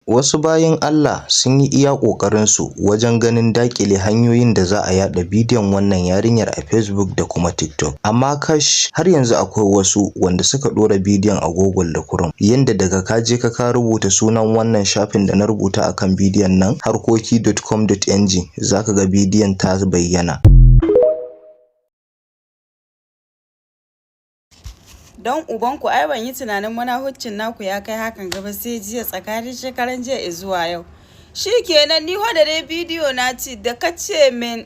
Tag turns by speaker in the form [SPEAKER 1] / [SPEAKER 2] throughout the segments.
[SPEAKER 1] Wasu bayin Allah sun yi iya ƙoƙarinsu wajen ganin daƙile hanyoyin da za a yaɗa bidiyon wannan yarinyar a Facebook da kuma TikTok. Amma kash, har yanzu akwai wasu wanda suka ɗora bidiyon a Google da Chrome, yanda daga ka je ka rubuta sunan wannan shafin da na rubuta akan bidiyon nan, harkoki.com.ng, za ka ga bidiyon ta bayyana.
[SPEAKER 2] Don ubanku ai ban yi tunanin manahuccin naku ya kai hakan gaba sai jiya tsakanin shekaran jiya zuwa yau. Shikenan ni da dai bidiyo na ci da ka ce min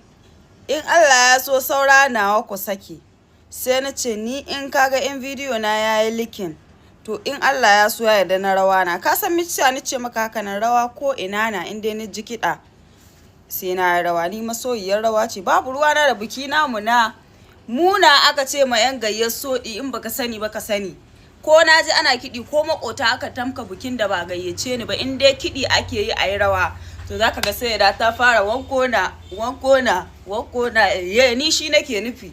[SPEAKER 2] in Allah ya so saura nawa ku saki. Sai na ce ni in kaga in bidiyo na yayi likin to in Allah ya so ya yarda na rawa na. Ka san miciya ni ce maka haka nan rawa ko ina na in dai ni ji kiɗa sai na yi rawa. Ni masoyiyar rawa ce, babu ruwa na da biki namu na muna aka ce ma yan gayyar soɗi in baka sani ba ka sani. Ko na ji ana kiɗi ko makota aka tamka bikin da ba gayyace ni ba in dai kiɗi ake yi a yi rawa to zaka ga sai da ta fara wankona ni shi nake nufi.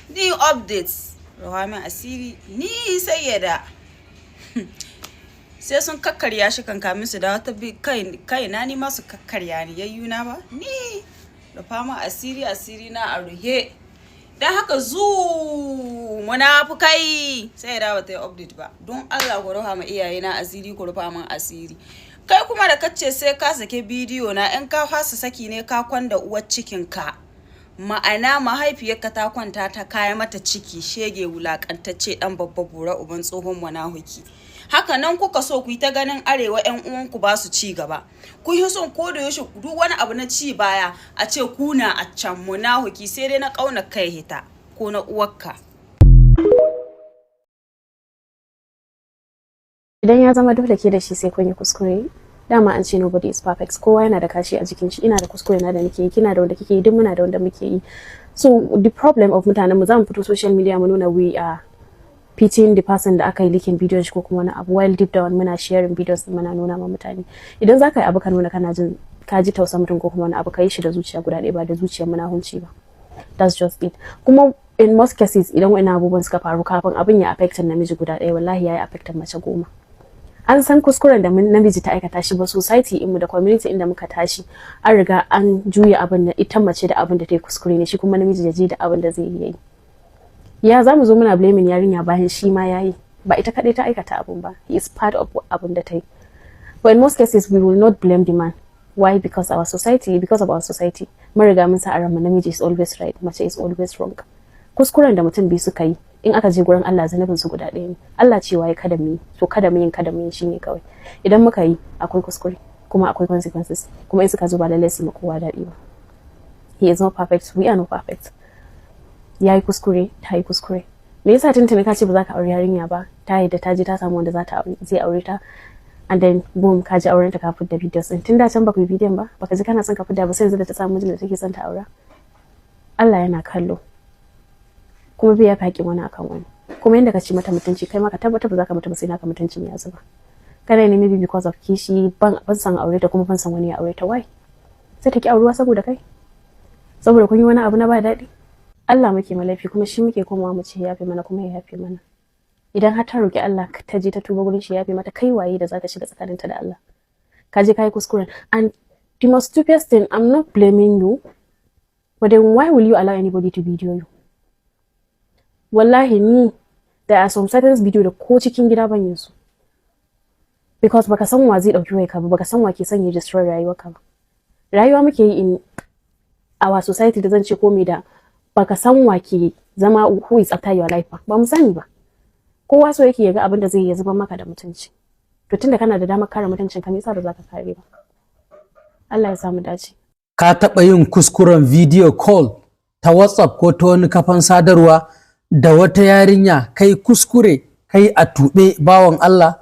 [SPEAKER 2] Ni updates rawa min asiri ni sai da sai sun kakkarya shi kan kamin su da wata kai na ni ma su kakkarya ni yayyuna ba ni da fama asiri na a ruhe. Dan haka munafukai sai da bata yi update ba. Don Allah ku rufa ma iyayena asiri, ku rufa min asiri. Kai kuma da kace sai ka sake bidiyo na in ka fasa saki ne ka kwanda uwar cikin ka. Ma'ana mahaifiyarka ta kwanta ta kaya mata ciki, shege wulakantacce dan babba bura uban tsohon munafuki. Haka nan kuka so ku yi ta ganin arewa ƴan uwanku ba su ci gaba. Kun yi son ko da yaushe duk wani abu na ci baya a ce kuna a can munafuki sai dai na kauna kai hita ko na uwarka.
[SPEAKER 3] Idan ya zama dole ke da shi sai kun yi kuskure. Dama an ce nobody is perfect. Kowa yana da kashi a jikin shi. Ina da kuskure na da nake yi, kina da wanda kike yi, duk muna da wanda muke yi. So the problem of mutanen mu zamu fito social media mu nuna we are pitying the person da aka yi likin bidiyon shi ko kuma wani abu, while deep down muna sharing videos din muna nuna ma mutane. Idan zaka yi abu ka nuna kana jin ka ji tausa mutum ko kuma wani abu, ka yi shi da zuciya guda ɗaya ba da zuciyar munahunci ba. That's just it. Kuma in most cases idan wani abubuwan suka faru kafin abin ya affect namiji guda ɗaya, wallahi yayi affect mace 10. An san kuskuren da namiji ta aikata shi ba, society in mu da community inda muka tashi an riga an juya abin da ita mace da abin da ta yi kuskure ne, shi kuma namiji ya je da abin da zai yi. Ya zamu zo muna blaming yarinya bayan shi ma yayi, ba ita kadai ta aikata abun ba, he is part of abun da ta yi. But in most cases we will not blame the man. Why? Because of our society mun riga mun sa a ranmu namiji is always right, mace is always wrong. Kuskuren da mutum biyu suka yi in aka je gurin Allah zanubin su guda ɗaya ne. Allah cewa ya kada mu yi, so kada mu yin shine kawai. Idan muka yi akwai kuskure kuma akwai consequences, kuma in suka zo ba lallai su ma kowa daɗi ba. He is not perfect, we are not perfect. Ya yi kuskure, ta yi kuskure. Me yasa tuntuni ka ce ba za ka aure yarinya ba, ta yadda ta je ta samu wanda zai aure ta, and then boom ka ji auren ta ka fidda videos din. Tun da can baka yi bidiyon ba, baka ji kana son ka fidda ba, sai yanzu da ta samu mijin da take son ta aura. Allah yana kallo. Kuma bai ya faƙi wani akan wani. Kuma yanda ka ci mata mutunci, kai ma ka tabbata ba za ka mata ba sai naka mutuncin ya zuba. Kana ne maybe because of kishi, ban san aure ta kuma ban san wani ya aure ta, why? Sai ta ki aurewa saboda kai? Saboda kun yi wani abu na ba daɗi? Allah muke malafi kuma shi muke komawa mu ce yafe mana kuma ya yafe mana. Idan har ta roki Allah ta je ta tuba gurin shi yafe mata, kai waye da zaka shiga tsakaninta da Allah? Ka je kai kuskuren. And the most stupidest thing, I'm not blaming you, but then why will you allow anybody to video you? Wallahi ni there are some certain video da ko cikin gida ban yin su. Because baka san wa zai dauki wayarka ba, baka san wa ke son ya destroy rayuwarka ba. Rayuwa muke yi in our society da zan ce komai da baka san wa ke zama who is after your life ba mu sani ba. Kowa so yake yaga abin da zai yi zuba maka da mutunci. To tunda kana da damar kare mutuncin ka, me yasa ba za ka kare ba? Allah ya samu dace.
[SPEAKER 4] Ka taɓa yin kuskuren video call ta WhatsApp ko ta wani kafan sadarwa da wata yarinya, kai kuskure, kai a tuɓe bawan Allah,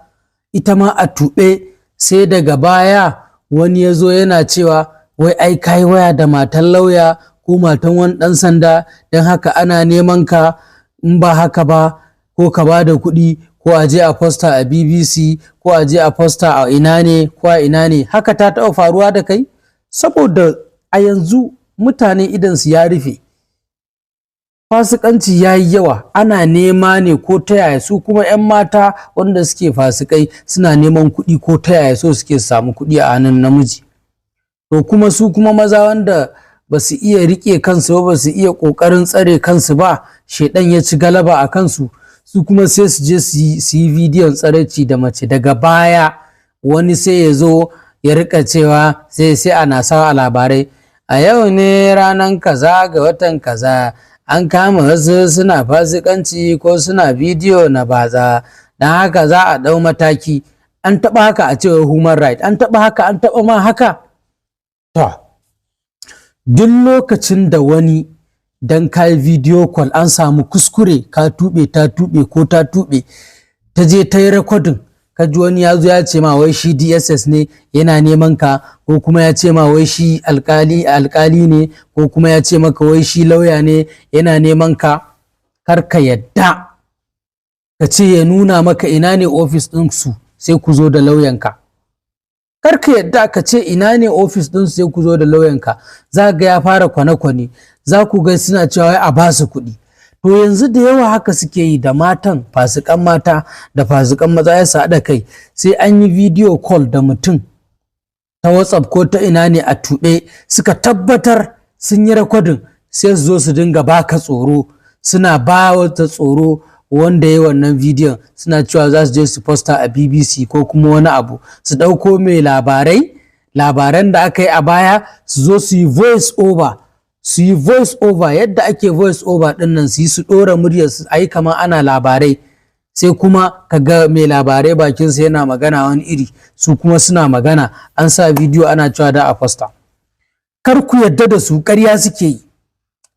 [SPEAKER 4] ita ma a tuɓe, sai daga baya wani ya zo yana cewa wai ai kai waya da matan lauya ko matan wani ɗan sanda, don haka ana neman ka, in ba haka ba ko ka ba da kuɗi ko a je a posta a BBC ko a je a posta a ina ne ko a ina ne. Haka ta taɓa faruwa da kai? Saboda a yanzu mutane idan su ya rufe, fasikanci yayi yawa, ana nema ne ko ta yaya, su kuma 'yan mata wanda suke fasikai suna neman kuɗi ko ta yaya, so suke samu kuɗi a hannun namiji. To kuma su kuma maza wanda ba su iya riƙe kansu ba su iya ƙoƙarin tsare kansu ba, shedan ya ci galaba a kansu, su kuma sai su je su yi bidiyon tsaraici da mace, daga baya wani sai ya zo ya rika cewa sai ana sawa a labarai, a yau ne ranar kaza ga watan kaza an kama wasu suna fasikanci ko suna bidiyo na baza, don haka za a ɗau mataki. An taɓa haka a cewa human right, an taɓa haka, an taɓa ma haka. To, duk lokacin da wani dan ka yi video call an samu kuskure, ka tuɓe, ta tuɓe ko ta tuɓe, ta je ta yi recording, ka ji wani ya zo ya ce ma wai shi DSS ne yana neman ka, ko kuma ya ce ma wai shi alkali ne, ko kuma ya ce maka wai shi lauya ne yana neman ka, kar ka yadda ka ce ya nuna maka ina ne office ɗin su sai ku zo da lauyanka. Kar ka yadda ka ce ina ne office ɗin su sai ku zo da lauyanka. Za ga ya fara kwane-kwane, za ku ga suna cewa wai a ba su kuɗi. To yanzu da yawa haka suke yi da matan, fasikan mata da fasikan maza, ya su haɗa kai sai an yi video call da mutum ta WhatsApp ko ta ina ne a tuɓe, suka tabbatar sun yi recording, sai su zo su dinga baka tsoro, suna ba wata tsoro wanda ya wannan bidiyon, suna cewa za su je su posta a BBC ko kuma wani abu, su ɗauko mai labaran da aka yi a baya, su zo su yi voice over, yadda ake voice over ɗin nan, su yi su ɗora muryar su ayi kamar ana labarai, sai kuma ka ga mai labarai bakinsa yana magana wani iri, su kuma suna magana, an sa bidiyo ana cewa da a posta. Kar ku yadda da su, ƙarya suke yi,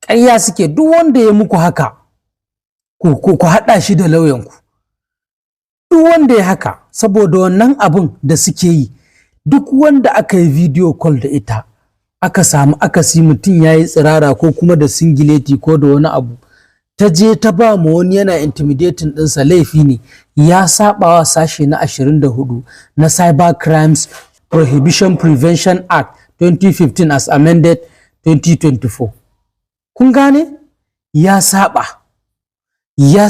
[SPEAKER 4] ƙarya suke. Duk wanda ya muku haka ku haɗa shi da lauyanku. Duk wanda ya haka, saboda wannan abin da suke yi, duk wanda aka yi video call da ita, aka samu akasi mutum ya yi tsirara ko kuma da singileti ko da wani abu, ta je ta ba mu wani yana intimidating ɗinsa, laifi ne, ya saɓawa sashe na 24 na Cyber Crimes Prohibition Prevention Act 2015 as amended 2024. Kun gane? Ya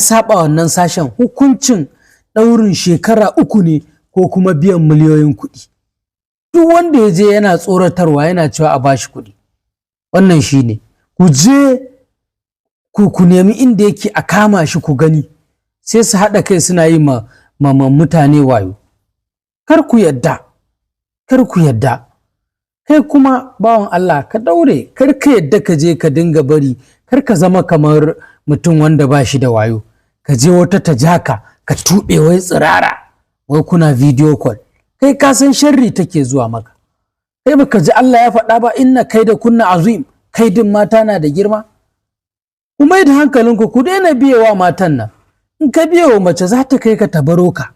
[SPEAKER 4] saɓa wannan sashen, hukuncin ɗaurin shekara 3 ne ko kuma biyan miliyoyin kuɗi. Duk wanda ya je yana tsoratarwa yana cewa a bashi kuɗi, wannan shi ne. Ku je ku nemi inda yake a kama shi ku gani, sai su haɗa kai suna yi ma mutane wayo. Kar ku yadda. Kai kuma bawan Allah ka daure, kar ka yadda ka je ka dinga bari, kar ka zama kamar mutum wanda ba shi da wayo, ka je wata ta jaka ka tuɓe wai tsirara, wai kuna video call. Kai ka san sharri take zuwa maka, kai baka ji Allah ya faɗa ba, inna kaida kunna azim, kaidin mata na da girma. Ku mai da hankalinku, ku daina biyewa matan nan. In ka biyewa mace za ta kai ka tabaro ka,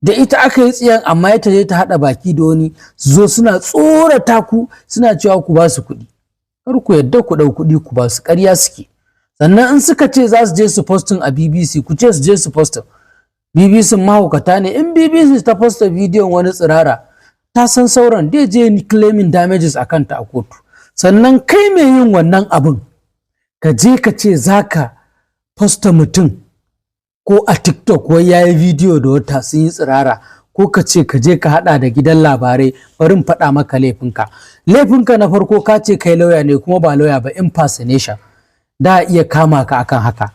[SPEAKER 4] da ita aka yi tsiyan, amma ita je ta haɗa baki da wani, su zo suna tsorata ku, suna cewa ku ba su kuɗi. Kar ku yadda ku ɗau kuɗi ku ba su, ƙarya suke. Sannan in suka ce za su je su posting a BBC, ku ce su je su posting. BBC mahaukata ne. In BBC ta posta bidiyon wani tsirara, ta san sauran dai je claiming damages a kanta a kotu. Sannan kai mai yin wannan abin, ka je ka ce za ka posta mutum ko a TikTok wai ya yi bidiyo da wata sun yi tsirara, ko ka ce ka je ka haɗa da gidan labarai, bari faɗa maka laifinka. Laifinka na farko ka ce kai lauya ne kuma ba lauya ba, impersonation, da iya kama ka akan haka.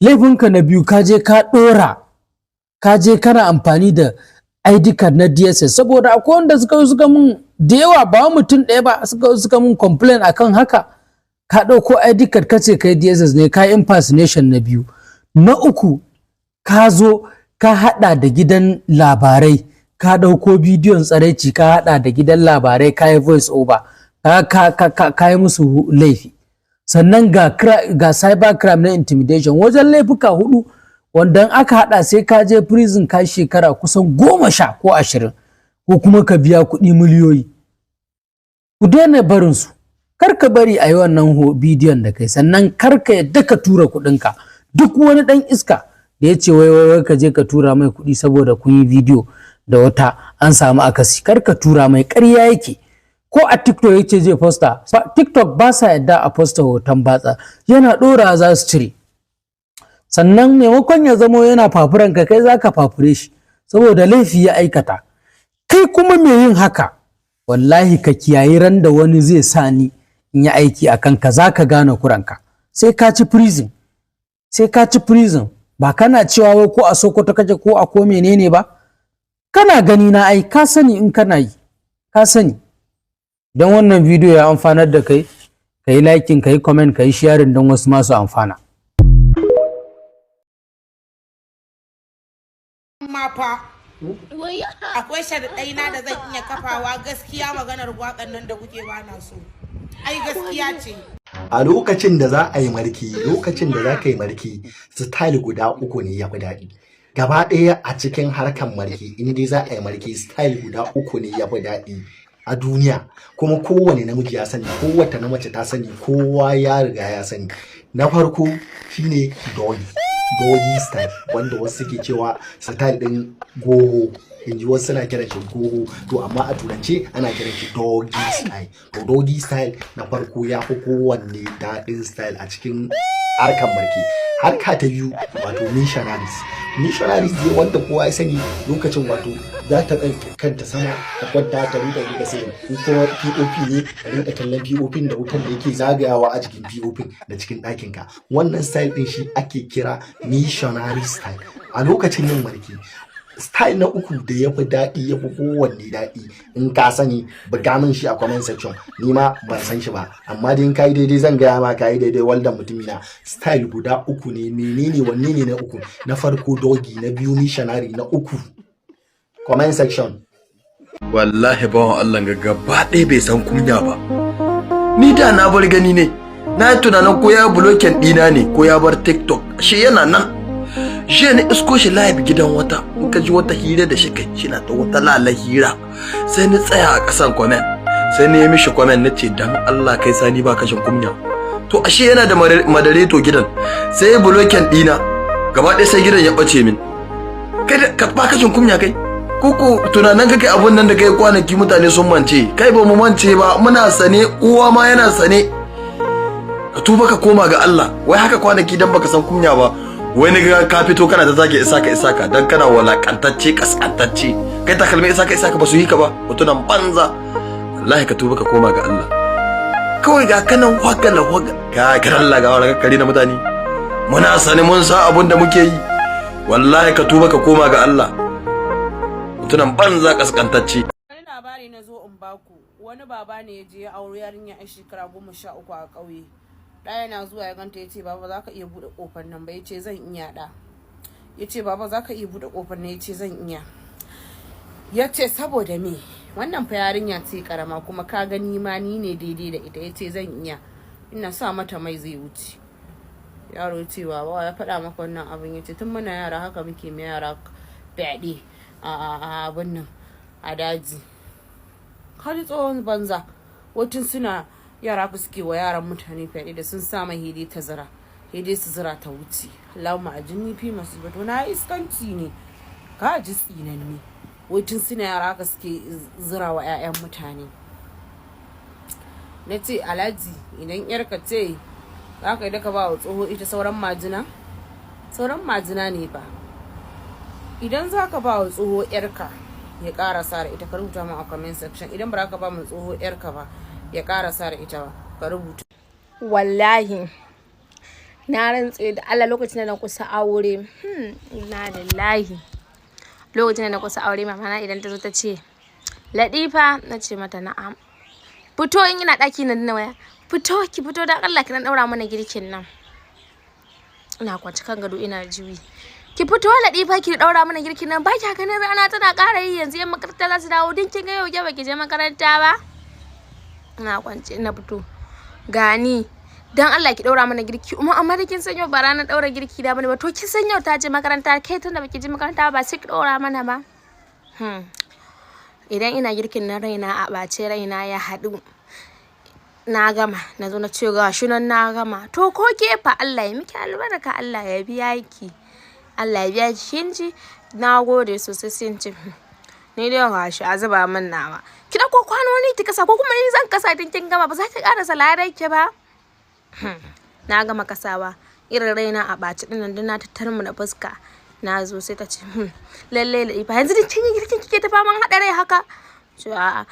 [SPEAKER 4] Laifinka na biyu ka je ka ɗora, ka je kana amfani da ID card na DSS, saboda akwai wanda suka mun da yawa, ba mutum ɗaya ba, suka mun complain akan haka. Ka ɗauko ID card ka ce kai DSS ne, ka impersonation na biyu. Na uku, ka zo ka haɗa da gidan labarai, ka ɗauko bidiyon tsaraici ka haɗa da gidan labarai, ka yi voice over, ka yi musu laifi. Sannan ga cyber crime na intimidation, wajen laifuka 4 wanda aka haɗa sai ka je prison ka shekara kusan 10 ko 20, ko kuma ka biya kuɗi miliyoyi. Ku daina barin su, kar ka bari a yi wannan bidiyon da kai, sannan kar ka yadda ka tura kuɗinka. Duk wani ɗan iska da ya ce wai ka je ka tura mai kuɗi saboda kun yi bidiyo da wata an samu akasi, kar ka tura mai, ƙarya yake. ko a TikTok yace zai posta, TikTok ba sa yadda a posta hoton batsa, yana ɗora za su cire. Sannan maimakon ya zamo yana fafuran ka, kai zaka fafure shi saboda laifi ya aikata. Kai kuma me yin haka, wallahi ka kiyayi ran da wani zai sa ni in yi aiki a kanka, zaka gane kuranka, sai ka ci prison, sai ka ci prison. Ba kana cewa wai ko a Sokoto kake ko a ko menene ba, kana gani na ai ka sani, in kana yi ka sani. Don wannan bidiyo ya amfanar da kai, ka yi liking, ka yi comment, ka yi sharing don wasu masu amfana.
[SPEAKER 5] Amma fa akwai sharaɗai na da zan iya kafawa, gaskiya maganar waƙan nan da kuke ba na so. Ai gaskiya ce.
[SPEAKER 6] A lokacin da za a yi marki, lokacin da za ka yi marki, style guda uku ne ya fi daɗi. Gaba ɗaya a cikin harkar marki, in dai za a yi marki, style guda uku ne ya fi daɗi a duniya. Kuma kowane namiji ya sani, kowace na mace ta sani, kowa ya riga ya sani. Na farko shine doggy style, wanda wasu suke cewa style ɗin goho. In ji wasu suna kiran shi goho, to amma a turance ana kiran shi doggy style. To doggy style na farko ya fi kowanne daɗin style a cikin harkar marki. Harka ta biyu wato missionaries ne, wanda kowa ya sani lokacin wato za ta kanta sama ta kwanta ta rinka sai in kuma POP ne ka rinka kallon POP da wutan da yake zagayawa a cikin POP da cikin ɗakin ka. Wannan style ɗin shi ake kira missionary style a lokacin yin marki. Style na uku da ya fi daɗi, ya fi kowanne daɗi, in ka sani buga min shi a comment section, ni ma ban san shi ba, amma dai in ka yi daidai zan gaya ma ka yi daidai. Waldan mutumina, style guda uku ne. Menene wanne ne na uku? Na farko doggy, na biyu missionary, na uku comment section.
[SPEAKER 7] Wallahi bawan Allah ga gaba ɗaya bai san kunya ba. Ni da na bar gani ne, na yi tunanin ko ya bloken ɗina ne ko ya bar TikTok, shi yana nan. Shi ne isko shi live gidan wata, in ka ji wata hira da shi kai, shi na ta wata lala hira. Sai ni tsaya a ƙasan comment, sai ni yi mishi comment na ce dan Allah kai sani ba kashin kunya. To ashe yana da madareto gidan, sai ya bloken ɗina, gaba ɗaya sai gidan ya ɓace min. Kai ka ba kashin kunya kai? Koko tunanin kake abun nan da kai kwanaki mutane sun mance, kai ba mu mance ba, muna sane, uwa ma yana sane. Ka tuba ka koma ga Allah, wai haka kwanaki dan baka san kunya ba. Wani ga ka fito kana ta zage isaka dan kana walakantacce kaskantacce. Kai takalmi isaka ba su yi ka ba, mutunan banza. Wallahi ka tuba ka koma ga Allah. Kawai ga kanan wagala ka Allah ga wala kare na mutane. Muna sani mun sa abun da muke yi. Wallahi ka tuba ka koma ga Allah. Mutunan banza kaskantacce.
[SPEAKER 5] Wani labari na zo in baku, wani baba ne ya je ya aure yarinya a shekara 13 a ƙauye. Ɗaya na zuwa ya ganta ya ce baba za ka iya buɗe ƙofar nan ba, ya ce zan iya ɗa. Ya ce baba za ka iya buɗe ƙofar nan, ya ce zan iya. Ya ce saboda me, wannan fa yarinya ce karama kuma ka gani ma ni ne daidai da ita. Ya ce zan iya, ina sa mata mai zai wuce. Yaro ya ce baba ya faɗa maka wannan abin? Ya ce tun muna yara haka muke ma yara fyaɗe a abin nan a daji. Har tsohon banza wacin suna yara ku suke wa yaran mutane fyaɗe da sun sa mai hede ta zira, hede su zira ta wuce. Allahumma ajinni fi masu bato, na iskanci ne ka ji tsinanni. Wacin suna yara ka suke zira wa 'ya'yan mutane. Na ce alhaji idan yarka ce za ka yi daka ba wa tsoho ita sauran majina ne ba. Idan za ka ba wa tsoho yarka ya karasa da ita, ka rubuta mu a comment section. Idan ba za ka ba mu tsoho yarka ba ya karasa da ita ba, ka rubuta.
[SPEAKER 8] Wallahi na rantse da Allah lokacin da na kusa aure, inna lillahi, lokacin da na kusa aure mama na idan ta zo ta ce Latifa, na ce mata na'am. Fito in ina daki na dina waya, ki fito dan Allah ki dan daura mana girkin nan. Ina kwance kan gado ina jiwi. Ki fito Latifa ki daura mana girkin nan, ba ki ganin rana tana ƙara yi yanzu, yan makaranta za su dawo, din kin ga yau ke baki je makaranta ba. Ina kwance ina fito gani dan Allah ki daura mana girki, amma da kin san yau ba ranar daura girki da bane ba, to kin san yau ta je makaranta, kai tunda baki je makaranta ba sai ki daura mana ba. Idan ina girkin nan raina a bace, raina ya haɗu, na gama na zo na ce ga shi nan na gama. To ko ke fa Allah ya miki albarka, Allah ya biya ki, Allah ya biya ki. Kin ji, na gode sosai. Sun ce ni dai ga shi a zuba min nawa. ki dauko kwanoni ki kasa ko kuma ni zan kasa din kin gama ba za ki karasa larai ki ba. Na gama kasawa irin raina a ɓaci din nan na tattar mu na fuska. Na zo sai ta ce lalle Latifa yanzu duk kin yi girkin kike ta faman hada rai haka. To a'a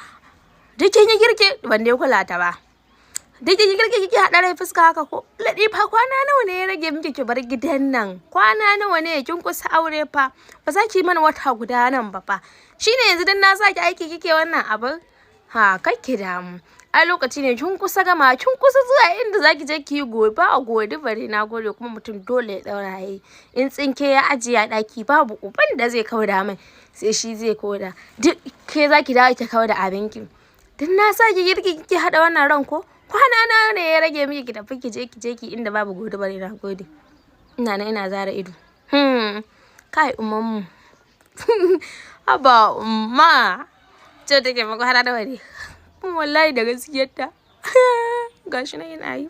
[SPEAKER 8] duk kin yi girki ban dai kula ta ba. Duk kin yi girki kike hada rai fuska haka ko Latifa kwana nawa ne ya rage miki ki bar gidan nan? Kwana nawa ne kin kusa aure fa? Ba za ki mana wata guda nan ba fa. Shine yanzu dan na saki aiki kike wannan abin? Ha kake damu. A lokaci ne kin kusa gama kin kusa zuwa inda zaki je ki gobe a gode bare na gode kuma mutum dole ya daura yayi in tsinke ya ajiye a daki babu uban da zai kauda mai sai shi zai kauda duk ke zaki dawo ki kauda abinki dan na saki girki kike hada wannan ran ko kwana na ne ya rage miki ki tafi ki je ki inda babu gode bare na gode ina zara ido kai umman aba umma ce take maka hada da wani wallahi da gaskiyarta gashi na yana yi